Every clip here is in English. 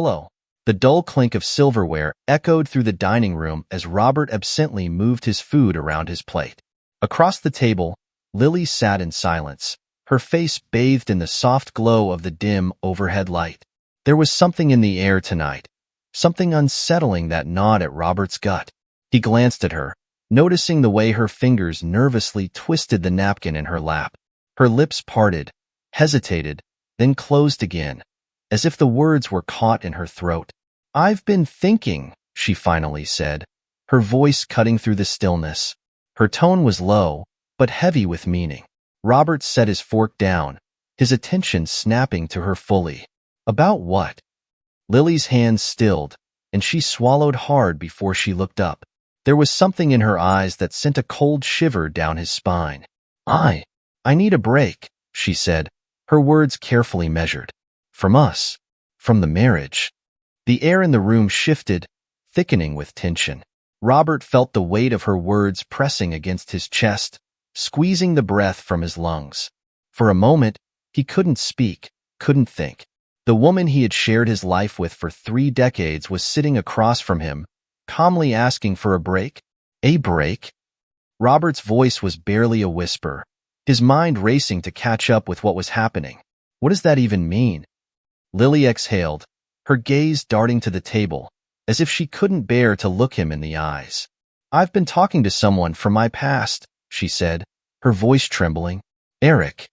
Hello. The dull clink of silverware echoed through the dining room as Robert absently moved his food around his plate. Across the table, Lily sat in silence, her face bathed in the soft glow of the dim overhead light. There was something in the air tonight, something unsettling that gnawed at Robert's gut. He glanced at her, noticing the way her fingers nervously twisted the napkin in her lap. Her lips parted, hesitated, then closed again, as if the words were caught in her throat. "I've been thinking," she finally said, her voice cutting through the stillness. Her tone was low, but heavy with meaning. Robert set his fork down, his attention snapping to her fully. "About what?" Lily's hands stilled, and she swallowed hard before she looked up. There was something in her eyes that sent a cold shiver down his spine. I need a break," she said, her words carefully measured. "From us. From the marriage." The air in the room shifted, thickening with tension. Robert felt the weight of her words pressing against his chest, squeezing the breath from his lungs. For a moment, he couldn't speak, couldn't think. The woman he had shared his life with for 3 decades was sitting across from him, calmly asking for a break. A break? Robert's voice was barely a whisper, his mind racing to catch up with what was happening. What does that even mean? Lily exhaled, her gaze darting to the table, as if she couldn't bear to look him in the eyes. "I've been talking to someone from my past," she said, her voice trembling. "Eric."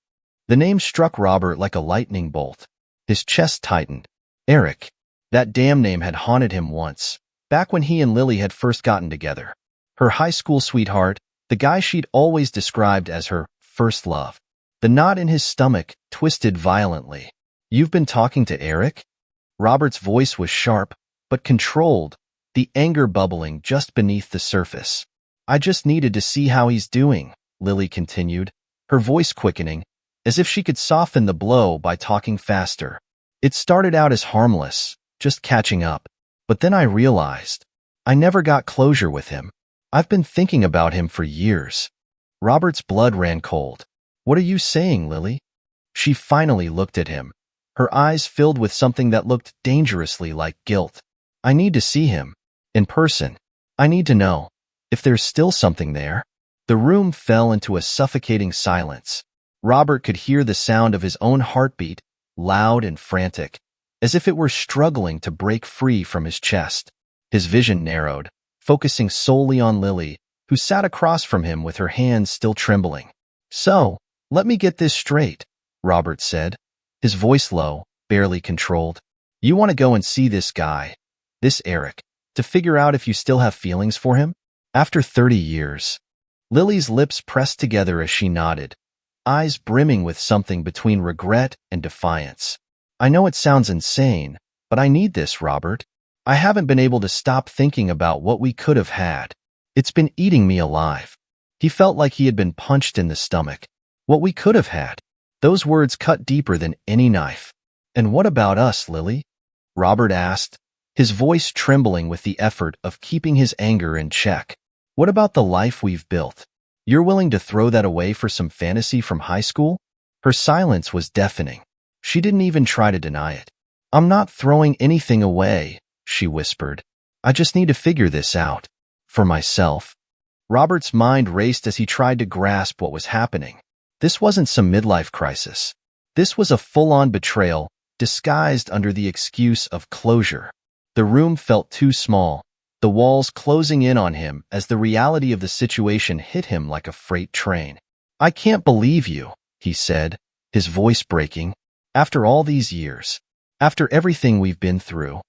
The name struck Robert like a lightning bolt. His chest tightened. Eric. That damn name had haunted him once, back when he and Lily had first gotten together. Her high school sweetheart, the guy she'd always described as her first love. The knot in his stomach twisted violently. "You've been talking to Eric?" Robert's voice was sharp, but controlled, the anger bubbling just beneath the surface. "I just needed to see how he's doing," Lily continued, her voice quickening, as if she could soften the blow by talking faster. "It started out as harmless, just catching up. But then I realized I never got closure with him. I've been thinking about him for years." Robert's blood ran cold. "What are you saying, Lily?" She finally looked at him, her eyes filled with something that looked dangerously like guilt. "I need to see him. In person. I need to know if there's still something there." The room fell into a suffocating silence. Robert could hear the sound of his own heartbeat, loud and frantic, as if it were struggling to break free from his chest. His vision narrowed, focusing solely on Lily, who sat across from him with her hands still trembling. "So, let me get this straight," Robert said, his voice low, barely controlled. "You want to go and see this guy, this Eric, to figure out if you still have feelings for him? After 30 years. Lily's lips pressed together as she nodded, eyes brimming with something between regret and defiance. "I know it sounds insane, but I need this, Robert. I haven't been able to stop thinking about what we could have had. It's been eating me alive." He felt like he had been punched in the stomach. What we could have had. Those words cut deeper than any knife. "And what about us, Lily?" Robert asked, his voice trembling with the effort of keeping his anger in check. "What about the life we've built? You're willing to throw that away for some fantasy from high school?" Her silence was deafening. She didn't even try to deny it. "I'm not throwing anything away," she whispered. "I just need to figure this out. For myself." Robert's mind raced as he tried to grasp what was happening. This wasn't some midlife crisis. This was a full-on betrayal, disguised under the excuse of closure. The room felt too small, the walls closing in on him as the reality of the situation hit him like a freight train. "I can't believe you," he said, his voice breaking. "After all these years. After everything we've been through."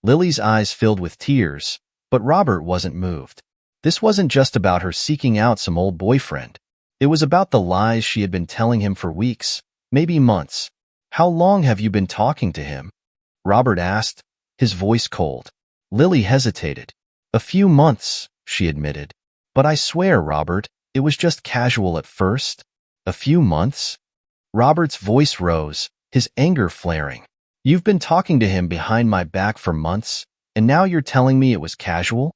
Lily's eyes filled with tears, but Robert wasn't moved. This wasn't just about her seeking out some old boyfriend. It was about the lies she had been telling him for weeks, maybe months. "How long have you been talking to him?" Robert asked, his voice cold. Lily hesitated. "A few months," she admitted. "But I swear, Robert, it was just casual at first." "A few months?" Robert's voice rose, his anger flaring. "You've been talking to him behind my back for months, and now you're telling me it was casual?"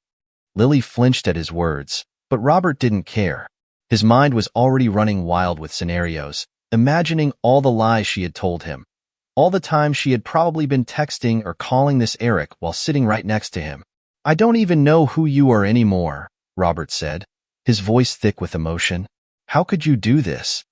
Lily flinched at his words, but Robert didn't care. His mind was already running wild with scenarios, imagining all the lies she had told him. All the time she had probably been texting or calling this Eric while sitting right next to him. "I don't even know who you are anymore," Robert said, his voice thick with emotion. "How could you do this?"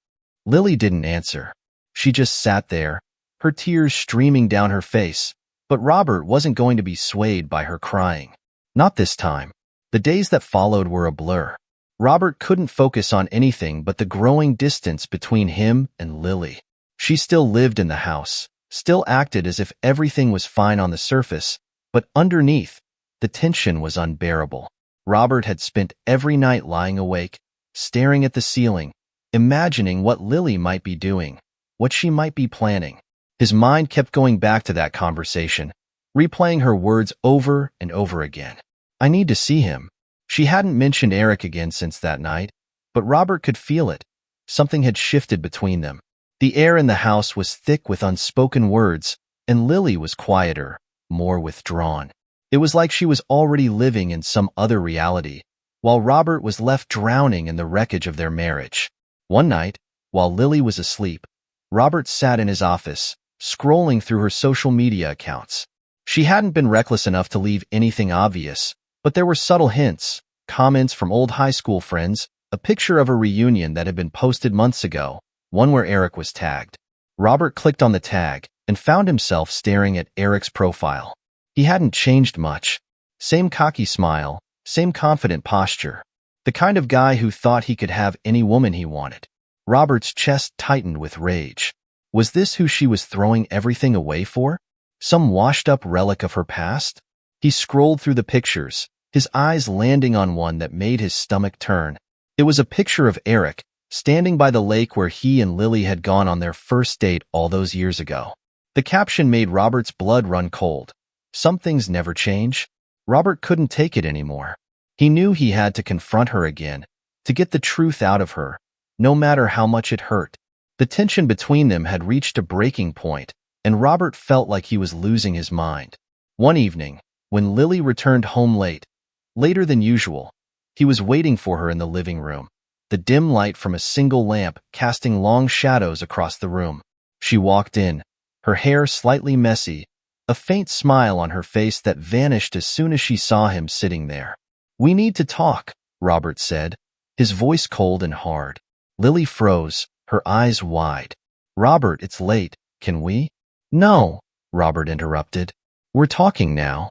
Lily didn't answer. She just sat there, her tears streaming down her face, but Robert wasn't going to be swayed by her crying. Not this time. The days that followed were a blur. Robert couldn't focus on anything but the growing distance between him and Lily. She still lived in the house, still acted as if everything was fine on the surface, but underneath, the tension was unbearable. Robert had spent every night lying awake, staring at the ceiling, imagining what Lily might be doing, what she might be planning. His mind kept going back to that conversation, replaying her words over and over again. "I need to see him." She hadn't mentioned Eric again since that night, but Robert could feel it. Something had shifted between them. The air in the house was thick with unspoken words, and Lily was quieter, more withdrawn. It was like she was already living in some other reality, while Robert was left drowning in the wreckage of their marriage. One night, while Lily was asleep, Robert sat in his office, scrolling through her social media accounts. She hadn't been reckless enough to leave anything obvious, but there were subtle hints, comments from old high school friends, a picture of a reunion that had been posted months ago, one where Eric was tagged. Robert clicked on the tag and found himself staring at Eric's profile. He hadn't changed much. Same cocky smile, same confident posture. The kind of guy who thought he could have any woman he wanted. Robert's chest tightened with rage. Was this who she was throwing everything away for? Some washed-up relic of her past? He scrolled through the pictures, his eyes landing on one that made his stomach turn. It was a picture of Eric, standing by the lake where he and Lily had gone on their first date all those years ago. The caption made Robert's blood run cold. Some things never change. Robert couldn't take it anymore. He knew he had to confront her again, to get the truth out of her, no matter how much it hurt. The tension between them had reached a breaking point, and Robert felt like he was losing his mind. One evening, when Lily returned home late, later than usual, he was waiting for her in the living room, the dim light from a single lamp casting long shadows across the room. She walked in, her hair slightly messy, a faint smile on her face that vanished as soon as she saw him sitting there. "We need to talk," Robert said, his voice cold and hard. Lily froze, her eyes wide. "Robert, it's late. Can we?" "No," Robert interrupted. "We're talking now."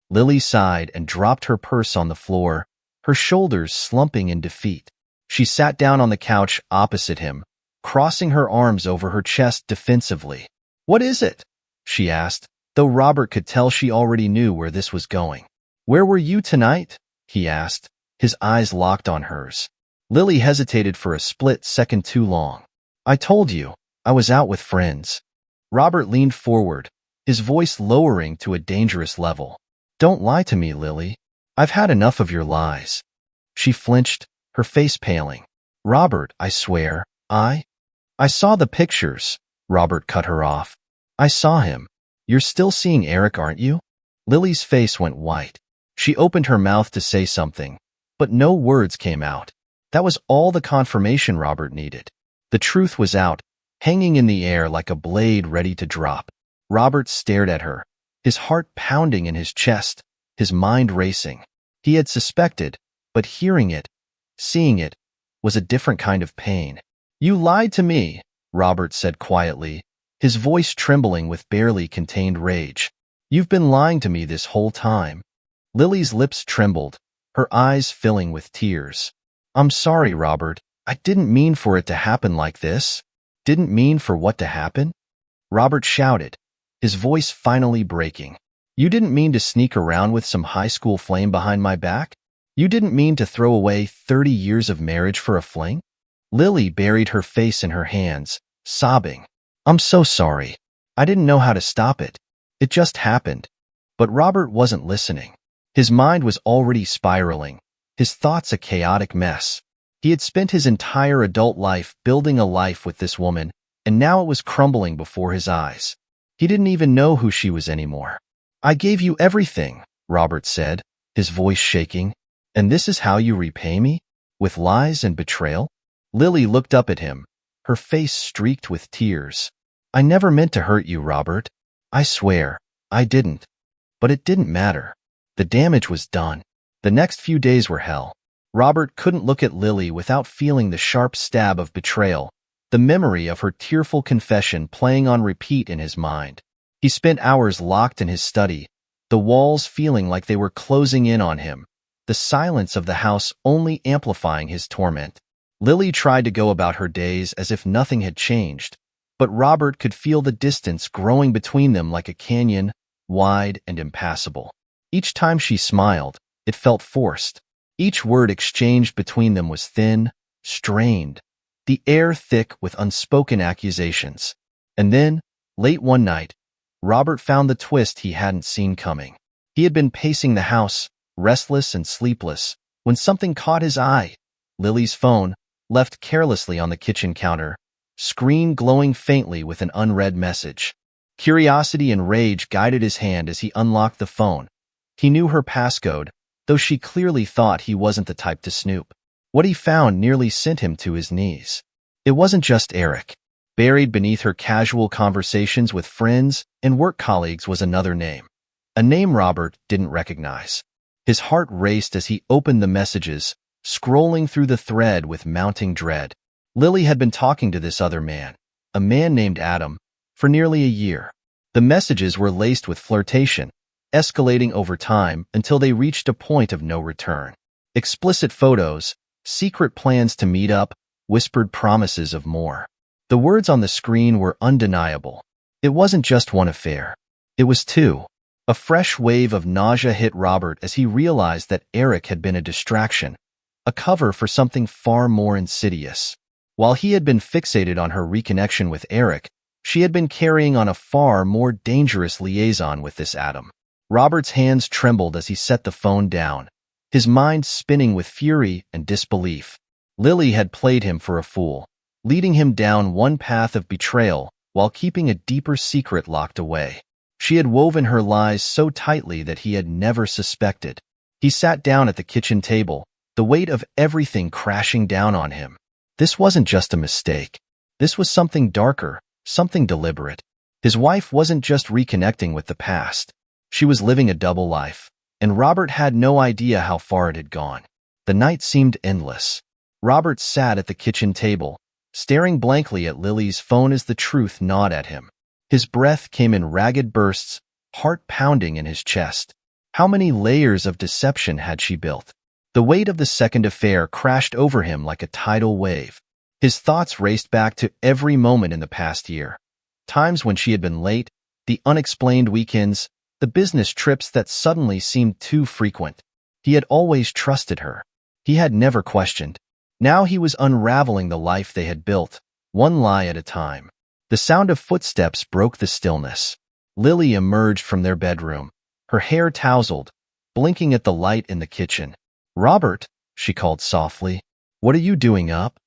Lily sighed and dropped her purse on the floor, her shoulders slumping in defeat. She sat down on the couch opposite him, crossing her arms over her chest defensively. "What is it?" she asked, though Robert could tell she already knew where this was going. "Where were you tonight?" he asked, his eyes locked on hers. Lily hesitated for a split second too long. "I told you, I was out with friends." Robert leaned forward, his voice lowering to a dangerous level. "Don't lie to me, Lily. I've had enough of your lies." She flinched, her face paling. "Robert, I swear, I saw the pictures." Robert cut her off. "I saw him. You're still seeing Eric, aren't you?" Lily's face went white. She opened her mouth to say something, but no words came out. That was all the confirmation Robert needed. The truth was out, hanging in the air like a blade ready to drop. Robert stared at her, his heart pounding in his chest, his mind racing. He had suspected, but hearing it, seeing it, was a different kind of pain. "You lied to me," Robert said quietly, his voice trembling with barely contained rage. "You've been lying to me this whole time." Lily's lips trembled, her eyes filling with tears. "I'm sorry, Robert. I didn't mean for it to happen like this." "Didn't mean for what to happen?" Robert shouted, his voice finally breaking. "You didn't mean to sneak around with some high school flame behind my back? You didn't mean to throw away 30 years of marriage for a fling?" Lily buried her face in her hands, sobbing. "I'm so sorry. I didn't know how to stop it. It just happened." But Robert wasn't listening. His mind was already spiraling, his thoughts a chaotic mess. He had spent his entire adult life building a life with this woman, and now it was crumbling before his eyes. He didn't even know who she was anymore. "I gave you everything," Robert said, his voice shaking. "And this is how you repay me? With lies and betrayal?" Lily looked up at him, her face streaked with tears. I never meant to hurt you, Robert. I swear, I didn't. But it didn't matter. The damage was done. The next few days were hell. Robert couldn't look at Lily without feeling the sharp stab of betrayal, the memory of her tearful confession playing on repeat in his mind. He spent hours locked in his study, the walls feeling like they were closing in on him, the silence of the house only amplifying his torment. Lily tried to go about her days as if nothing had changed, but Robert could feel the distance growing between them like a canyon, wide and impassable. Each time she smiled, it felt forced. Each word exchanged between them was thin, strained, the air thick with unspoken accusations. And then, late one night, Robert found the twist he hadn't seen coming. He had been pacing the house, restless and sleepless, when something caught his eye. Lily's phone, left carelessly on the kitchen counter, screen glowing faintly with an unread message. Curiosity and rage guided his hand as he unlocked the phone. He knew her passcode, though she clearly thought he wasn't the type to snoop. What he found nearly sent him to his knees. It wasn't just Eric. Buried beneath her casual conversations with friends and work colleagues was another name. A name Robert didn't recognize. His heart raced as he opened the messages, scrolling through the thread with mounting dread. Lily had been talking to this other man, a man named Adam, for nearly a year. The messages were laced with flirtation, escalating over time until they reached a point of no return. Explicit photos, secret plans to meet up, whispered promises of more. The words on the screen were undeniable. It wasn't just one affair. It was two. A fresh wave of nausea hit Robert as he realized that Eric had been a distraction, a cover for something far more insidious. While he had been fixated on her reconnection with Eric, she had been carrying on a far more dangerous liaison with this Adam. Robert's hands trembled as he set the phone down, his mind spinning with fury and disbelief. Lily had played him for a fool, leading him down one path of betrayal while keeping a deeper secret locked away. She had woven her lies so tightly that he had never suspected. He sat down at the kitchen table, the weight of everything crashing down on him. This wasn't just a mistake. This was something darker, something deliberate. His wife wasn't just reconnecting with the past. She was living a double life, and Robert had no idea how far it had gone. The night seemed endless. Robert sat at the kitchen table, staring blankly at Lily's phone as the truth gnawed at him. His breath came in ragged bursts, heart pounding in his chest. How many layers of deception had she built? The weight of the second affair crashed over him like a tidal wave. His thoughts raced back to every moment in the past year. Times when she had been late, the unexplained weekends, the business trips that suddenly seemed too frequent. He had always trusted her. He had never questioned. Now he was unraveling the life they had built, one lie at a time. The sound of footsteps broke the stillness. Lily emerged from their bedroom, her hair tousled, blinking at the light in the kitchen. "Robert," she called softly, "what are you doing up?"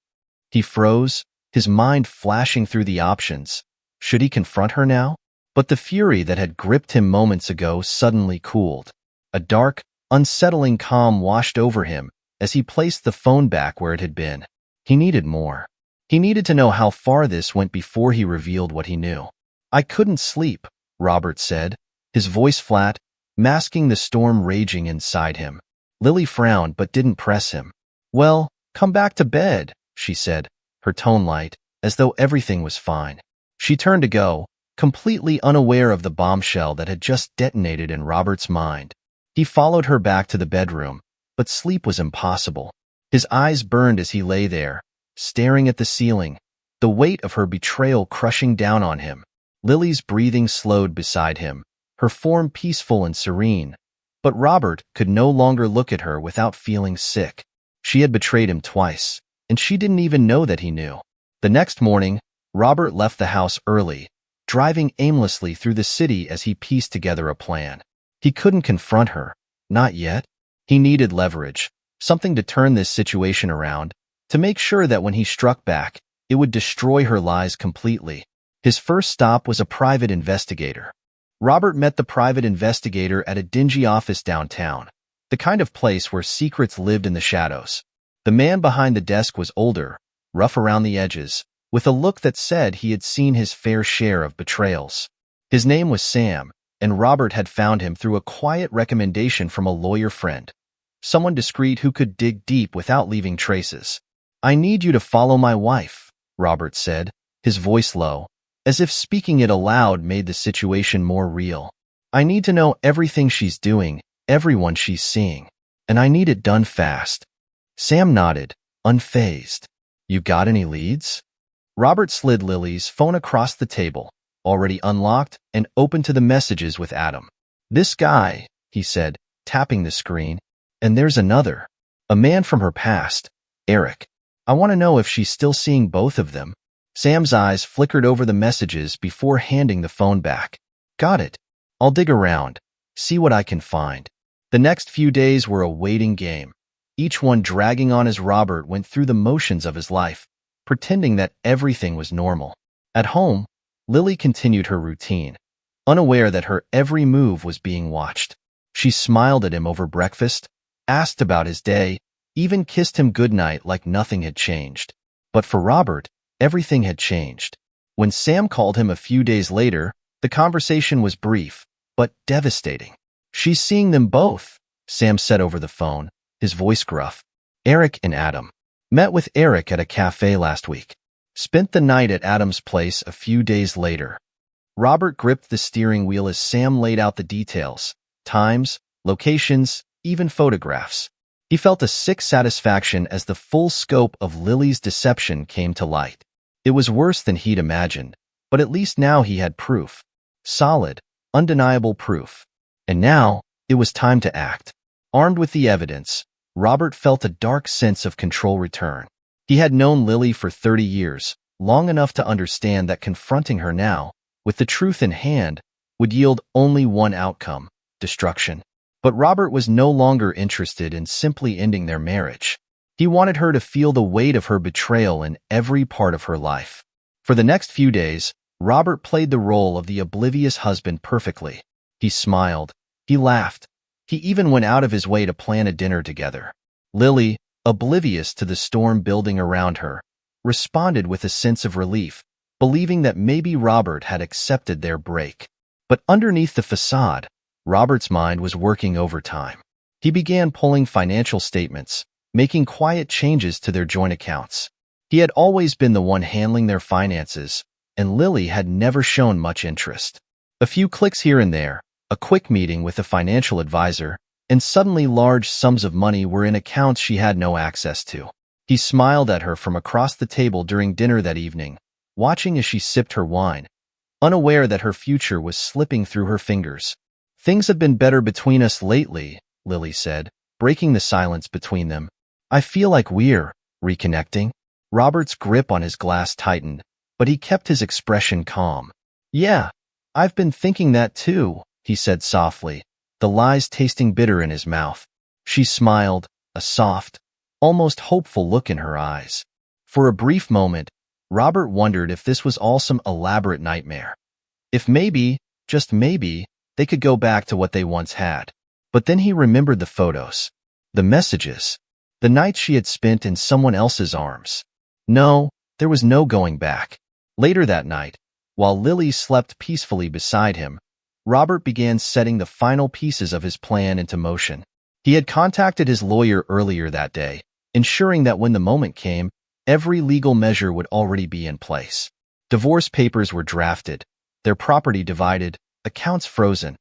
He froze, his mind flashing through the options. Should he confront her now? But the fury that had gripped him moments ago suddenly cooled. A dark, unsettling calm washed over him as he placed the phone back where it had been. He needed more. He needed to know how far this went before he revealed what he knew. "I couldn't sleep," Robert said, his voice flat, masking the storm raging inside him. Lily frowned but didn't press him. "Well, come back to bed," she said, her tone light, as though everything was fine. She turned to go, completely unaware of the bombshell that had just detonated in Robert's mind. He followed her back to the bedroom, but sleep was impossible. His eyes burned as he lay there, staring at the ceiling, the weight of her betrayal crushing down on him. Lily's breathing slowed beside him, her form peaceful and serene, but Robert could no longer look at her without feeling sick. She had betrayed him twice, and she didn't even know that he knew. The next morning, Robert left the house early, driving aimlessly through the city as he pieced together a plan. He couldn't confront her, not yet. He needed leverage, something to turn this situation around, to make sure that when he struck back, it would destroy her lies completely. His first stop was a private investigator. Robert met the private investigator at a dingy office downtown, the kind of place where secrets lived in the shadows. The man behind the desk was older, rough around the edges, with a look that said he had seen his fair share of betrayals. His name was Sam, and Robert had found him through a quiet recommendation from a lawyer friend, someone discreet who could dig deep without leaving traces. "I need you to follow my wife," Robert said, his voice low, as if speaking it aloud made the situation more real. "I need to know everything she's doing, everyone she's seeing, and I need it done fast." Sam nodded, unfazed. "You got any leads?" Robert slid Lily's phone across the table, already unlocked and open to the messages with Adam. "This guy," he said, tapping the screen. "And there's another. A man from her past, Eric. I want to know if she's still seeing both of them." Sam's eyes flickered over the messages before handing the phone back. "Got it. I'll dig around, see what I can find." The next few days were a waiting game, each one dragging on as Robert went through the motions of his life, pretending that everything was normal. At home, Lily continued her routine, unaware that her every move was being watched. She smiled at him over breakfast, asked about his day, even kissed him goodnight like nothing had changed. But for Robert, everything had changed. When Sam called him a few days later, the conversation was brief, but devastating. "She's seeing them both," Sam said over the phone, his voice gruff. "Eric and Adam. Met with Eric at a cafe last week. Spent the night at Adam's place a few days later." Robert gripped the steering wheel as Sam laid out the details, times, locations, even photographs. He felt a sick satisfaction as the full scope of Lily's deception came to light. It was worse than he'd imagined, but at least now he had proof. Solid, undeniable proof. And now, it was time to act. Armed with the evidence, Robert felt a dark sense of control return. He had known Lily for 30 years, long enough to understand that confronting her now, with the truth in hand, would yield only one outcome: destruction. But Robert was no longer interested in simply ending their marriage. He wanted her to feel the weight of her betrayal in every part of her life. For the next few days, Robert played the role of the oblivious husband perfectly. He smiled. He laughed. He even went out of his way to plan a dinner together. Lily, oblivious to the storm building around her, responded with a sense of relief, believing that maybe Robert had accepted their break. But underneath the facade, Robert's mind was working overtime. He began pulling financial statements, making quiet changes to their joint accounts. He had always been the one handling their finances, and Lily had never shown much interest. A few clicks here and there, a quick meeting with a financial advisor, and suddenly large sums of money were in accounts she had no access to. He smiled at her from across the table during dinner that evening, watching as she sipped her wine, unaware that her future was slipping through her fingers. "Things have been better between us lately," Lily said, breaking the silence between them. "I feel like we're reconnecting." Robert's grip on his glass tightened, but he kept his expression calm. "Yeah, I've been thinking that too," he said softly, the lies tasting bitter in his mouth. She smiled, a soft, almost hopeful look in her eyes. For a brief moment, Robert wondered if this was all some elaborate nightmare. If maybe, just maybe, they could go back to what they once had. But then he remembered the photos, the messages, the nights she had spent in someone else's arms. No, there was no going back. Later that night, while Lily slept peacefully beside him, Robert began setting the final pieces of his plan into motion. He had contacted his lawyer earlier that day, ensuring that when the moment came, every legal measure would already be in place. Divorce papers were drafted, their property divided, accounts frozen,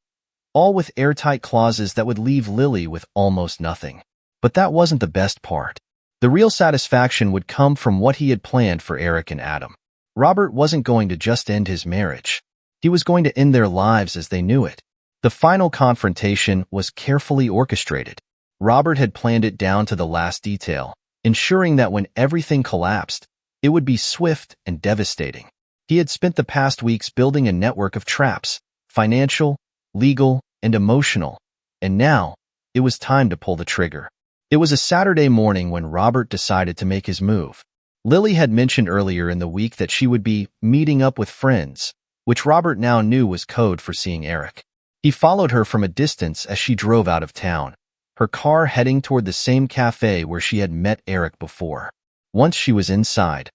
all with airtight clauses that would leave Lily with almost nothing. But that wasn't the best part. The real satisfaction would come from what he had planned for Eric and Adam. Robert wasn't going to just end his marriage. He was going to end their lives as they knew it. The final confrontation was carefully orchestrated. Robert had planned it down to the last detail, ensuring that when everything collapsed, it would be swift and devastating. He had spent the past weeks building a network of traps, financial, legal, and emotional, and now it was time to pull the trigger. It was a Saturday morning when Robert decided to make his move. Lily had mentioned earlier in the week that she would be meeting up with friends, which Robert now knew was code for seeing Eric. He followed her from a distance as she drove out of town, her car heading toward the same cafe where she had met Eric before. Once she was inside,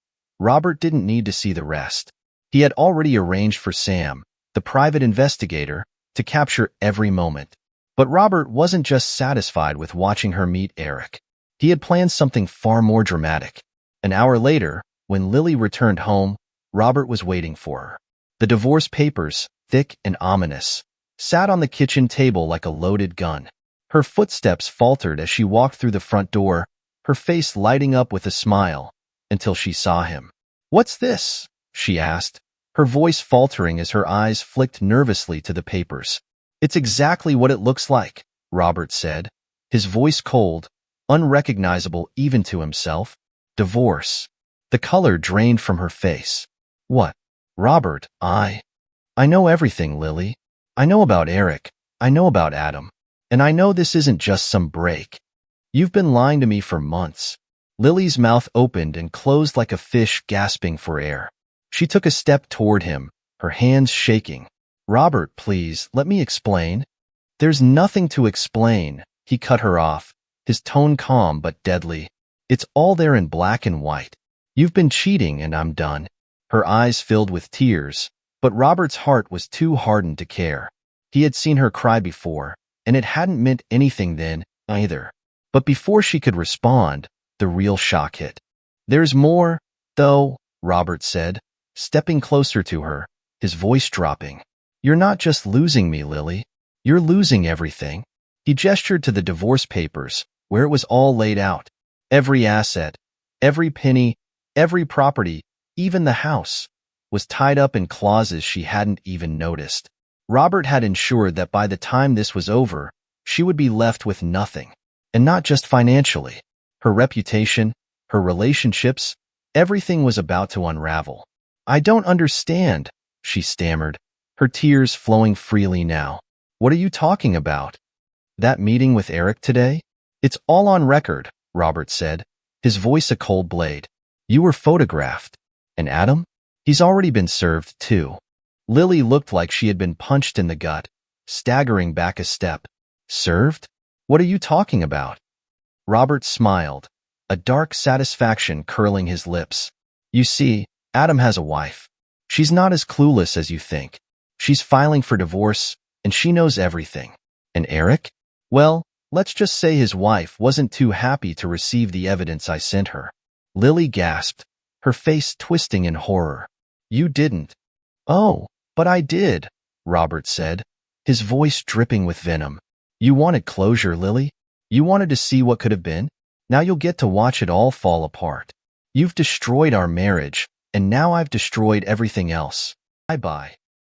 Robert didn't need to see the rest. He had already arranged for Sam, the private investigator, to capture every moment. But Robert wasn't just satisfied with watching her meet Eric. He had planned something far more dramatic. An hour later, when Lily returned home, Robert was waiting for her. The divorce papers, thick and ominous, sat on the kitchen table like a loaded gun. Her footsteps faltered as she walked through the front door, her face lighting up with a smile, until she saw him. "What's this?" she asked, her voice faltering as her eyes flicked nervously to the papers. "It's exactly what it looks like," Robert said, his voice cold, unrecognizable even to himself. "Divorce." The color drained from her face. "What?" "Robert, I know everything, Lily. I know about Eric. I know about Adam. And I know this isn't just some break. You've been lying to me for months." Lily's mouth opened and closed like a fish gasping for air. She took a step toward him, her hands shaking. "Robert, please, let me explain." "There's nothing to explain," he cut her off, his tone calm but deadly. "It's all there in black and white. You've been cheating and I'm done." Her eyes filled with tears, but Robert's heart was too hardened to care. He had seen her cry before, and it hadn't meant anything then, either. But before she could respond, the real shock hit. "There's more, though," Robert said, stepping closer to her, his voice dropping. "You're not just losing me, Lily. You're losing everything." He gestured to the divorce papers, where it was all laid out. Every asset, every penny, every property, even the house, was tied up in clauses she hadn't even noticed. Robert had ensured that by the time this was over, she would be left with nothing. And not just financially. Her reputation, her relationships, everything was about to unravel. "I don't understand," she stammered, her tears flowing freely now. "What are you talking about?" "That meeting with Eric today? It's all on record," Robert said, his voice a cold blade. "You were photographed. And Adam? He's already been served, too." Lily looked like she had been punched in the gut, staggering back a step. "Served? What are you talking about?" Robert smiled, a dark satisfaction curling his lips. "You see, Adam has a wife. She's not as clueless as you think. She's filing for divorce, and she knows everything. And Eric? Well, let's just say his wife wasn't too happy to receive the evidence I sent her." Lily gasped, her face twisting in horror. "You didn't." "Oh, but I did," Robert said, his voice dripping with venom. "You wanted closure, Lily? You wanted to see what could have been? Now you'll get to watch it all fall apart. You've destroyed our marriage, and now I've destroyed everything else. Bye-bye."